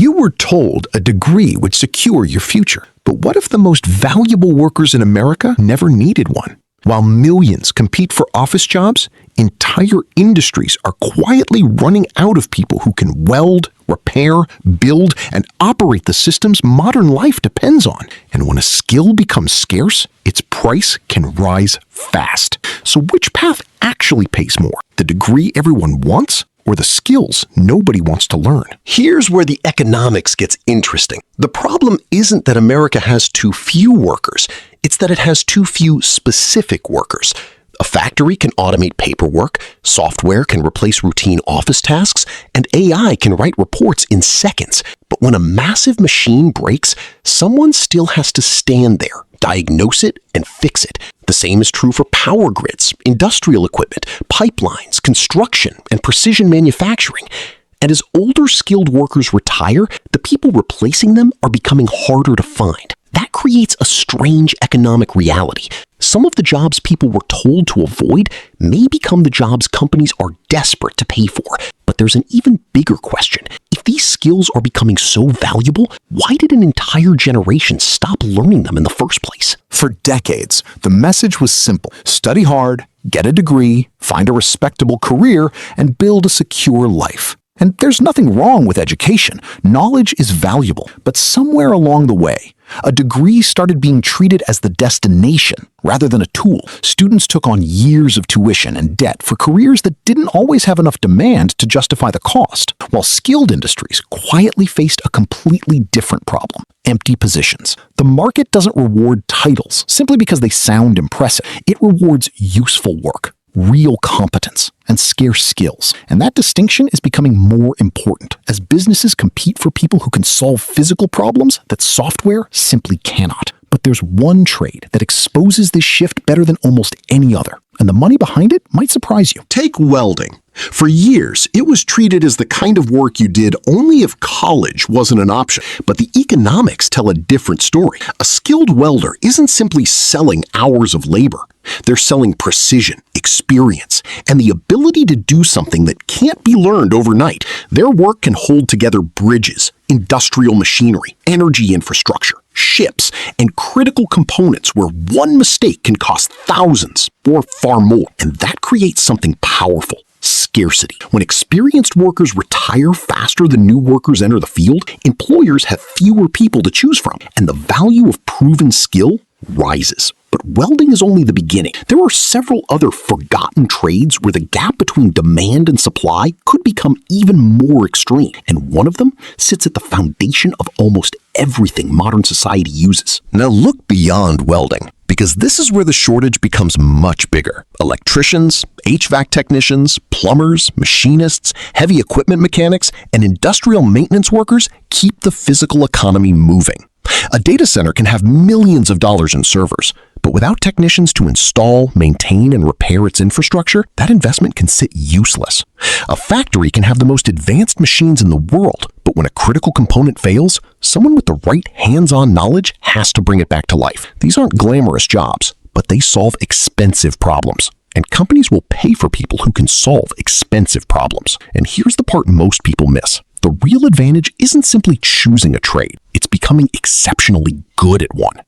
You were told a degree would secure your future. But what if the most valuable workers in America never needed one? While millions compete for office jobs, entire industries are quietly running out of people who can weld, repair, build, and operate the systems modern life depends on. And when a skill becomes scarce, its price can rise fast. So which path actually pays more? The degree everyone wants? Or the skills nobody wants to learn? Here's where the economics gets interesting. The problem isn't that America has too few workers. It's that it has too few specific workers. A factory can automate paperwork, software can replace routine office tasks, and AI can write reports in seconds. But when a massive machine breaks, someone still has to stand there, diagnose it, and fix it. The same is true for power grids, industrial equipment, pipelines, construction, and precision manufacturing. And as older skilled workers retire, the people replacing them are becoming harder to find. That creates a strange economic reality. Some of the jobs people were told to avoid may become the jobs companies are desperate to pay for. But there's an even bigger question. If these skills are becoming so valuable, why did an entire generation stop learning them in the first place? For decades, the message was simple. Study hard, get a degree, find a respectable career, and build a secure life. And there's nothing wrong with education. Knowledge is valuable. But somewhere along the way, a degree started being treated as the destination rather than a tool. Students took on years of tuition and debt for careers that didn't always have enough demand to justify the cost, while skilled industries quietly faced a completely different problem: empty positions. The market doesn't reward titles simply because they sound impressive. It rewards useful work, real competence, and scarce skills. And that distinction is becoming more important as businesses compete for people who can solve physical problems that software simply cannot. But there's one trade that exposes this shift better than almost any other, and the money behind it might surprise you. Take welding. For years, it was treated as the kind of work you did only if college wasn't an option. But the economics tell a different story. A skilled welder isn't simply selling hours of labor. They're selling precision, experience, and the ability to do something that can't be learned overnight. Their work can hold together bridges, industrial machinery, energy infrastructure, ships, and critical components where one mistake can cost thousands or far more. And that creates something powerful: scarcity. When experienced workers retire faster than new workers enter the field, employers have fewer people to choose from, and the value of proven skill rises. But welding is only the beginning. There are several other forgotten trades where the gap between demand and supply could become even more extreme, and one of them sits at the foundation of almost everything modern society uses. Now look beyond welding, because this is where the shortage becomes much bigger. Electricians, HVAC technicians, plumbers, machinists, heavy equipment mechanics, and industrial maintenance workers keep the physical economy moving. A data center can have millions of dollars in servers, but without technicians to install, maintain, and repair its infrastructure, that investment can sit useless. A factory can have the most advanced machines in the world, but when a critical component fails, someone with the right hands-on knowledge has to bring it back to life. These aren't glamorous jobs, but they solve expensive problems. And companies will pay for people who can solve expensive problems. And here's the part most people miss. The real advantage isn't simply choosing a trade. It's becoming exceptionally good at one.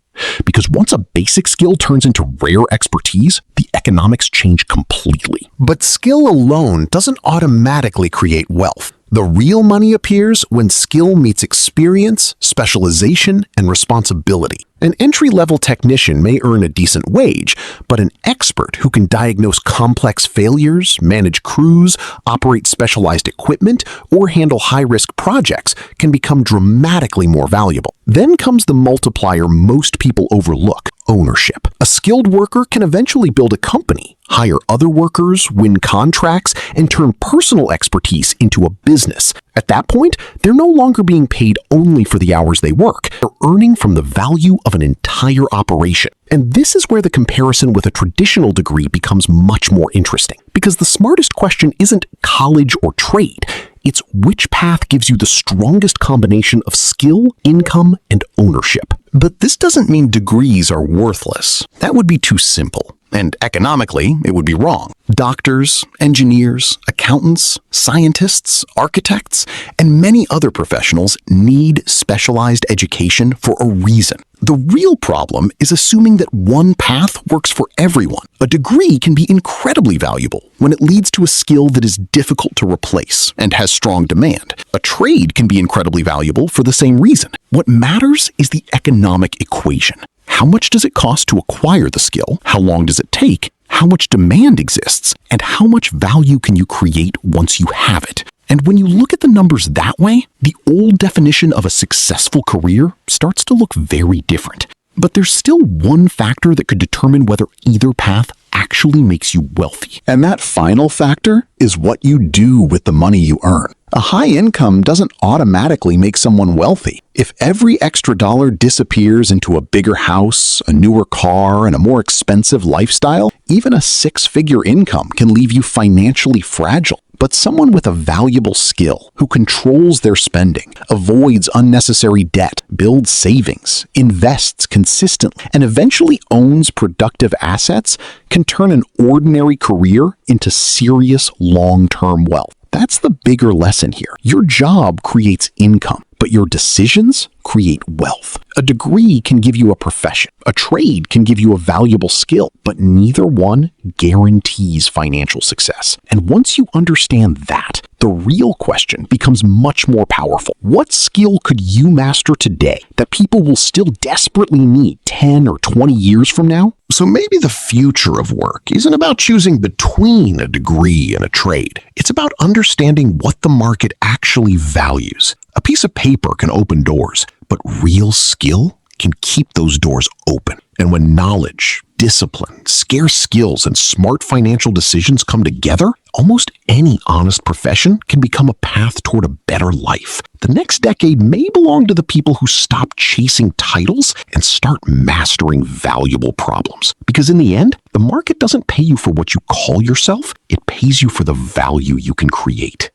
Because once a basic skill turns into rare expertise, the economics change completely. But skill alone doesn't automatically create wealth. The real money appears when skill meets experience, specialization, and responsibility. An entry-level technician may earn a decent wage, but an expert who can diagnose complex failures, manage crews, operate specialized equipment, or handle high-risk projects can become dramatically more valuable. Then comes the multiplier most people overlook: ownership. A skilled worker can eventually build a company, hire other workers, win contracts, and turn personal expertise into a business. At that point, they're no longer being paid only for the hours they work. They're earning from the value of an entire operation. And this is where the comparison with a traditional degree becomes much more interesting. Because the smartest question isn't college or trade. It's which path gives you the strongest combination of skill, income, and ownership. But this doesn't mean degrees are worthless. That would be too simple. And economically, it would be wrong. Doctors, engineers, accountants, scientists, architects, and many other professionals need specialized education for a reason. The real problem is assuming that one path works for everyone. A degree can be incredibly valuable when it leads to a skill that is difficult to replace and has strong demand. A trade can be incredibly valuable for the same reason. What matters is the economic equation. How much does it cost to acquire the skill? How long does it take? How much demand exists? And how much value can you create once you have it? And when you look at the numbers that way, the old definition of a successful career starts to look very different. But there's still one factor that could determine whether either path actually makes you wealthy. And that final factor is what you do with the money you earn. A high income doesn't automatically make someone wealthy. If every extra dollar disappears into a bigger house, a newer car, and a more expensive lifestyle, even a six-figure income can leave you financially fragile. But someone with a valuable skill, who controls their spending, avoids unnecessary debt, builds savings, invests consistently, and eventually owns productive assets, can turn an ordinary career into serious long-term wealth. That's the bigger lesson here. Your job creates income, but your decisions create wealth. A degree can give you a profession. A trade can give you a valuable skill, but neither one guarantees financial success. And once you understand that, the real question becomes much more powerful. What skill could you master today that people will still desperately need 10 or 20 years from now? So maybe the future of work isn't about choosing between a degree and a trade. It's about understanding what the market actually values. A piece of paper can open doors, but real skill can keep those doors open. And when knowledge, discipline, scarce skills, and smart financial decisions come together, almost any honest profession can become a path toward a better life. The next decade may belong to the people who stop chasing titles and start mastering valuable problems. Because in the end, the market doesn't pay you for what you call yourself, it pays you for the value you can create.